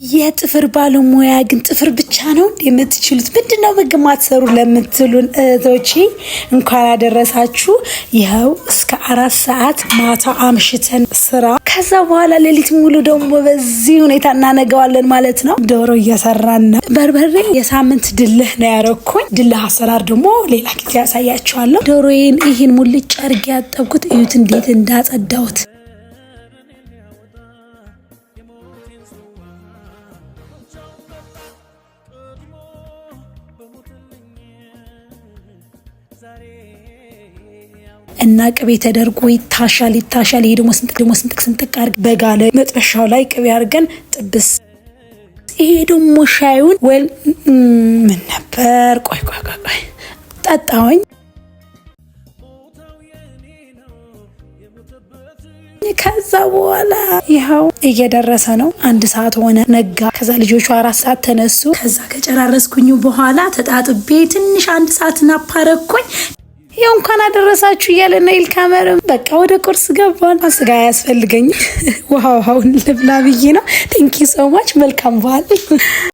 የጥፍር ባለሙያ ግን ጥፍር ብቻ ነው የምትችሉት? ምንድነው በግማት ሰሩ ለምትሉን እህቶቼ እንኳን አደረሳችሁ። ይኸው እስከ 4 ሰዓት ማታ አምሽተን ስራ፣ ከዛ በኋላ ሌሊት ሙሉ ደግሞ በዚህ ሁኔታ እናነገዋለን ማለት ነው። ዶሮ እየሰራን ነው። በርበሬ የሳምንት ድልህ ነው ያረኩኝ። ድልህ አሰራር ደግሞ ሌላ ጊዜ ያሳያችኋለሁ። ዶሮዬን ይህን ሙልጭ አድርጌ ያጠብኩት እዩት እንዴት እንዳጸዳሁት። እና ቅቤ ተደርጎ ይታሻል። ይሄ ደግሞ ስንጥቅ አድርገን በጋለ መጥበሻው ላይ ቅቤ አድርገን ጥብስ። ይሄ ደግሞ ሻዩን ምን ነበር? ቆይ ጠጣሁኝ። ከዛ በኋላ ይኸው እየደረሰ ነው። 1 ሰዓት ሆነ ነጋ። ከዛ ልጆቹ 4 ሰዓት ተነሱ። ከዛ ከጨራረስኩኝ በኋላ ተጣጥቤ ትንሽ 1 ሰዓት ናፓረኩኝ። ያው እንኳን አደረሳችሁ እያለ ናይል ካሜራም በቃ ወደ ቁርስ ገባን። ስጋ ያስፈልገኝ ውሃውን ልብላ ብዬ ነው። ቴንኪ ሶ ማች። መልካም በዓል።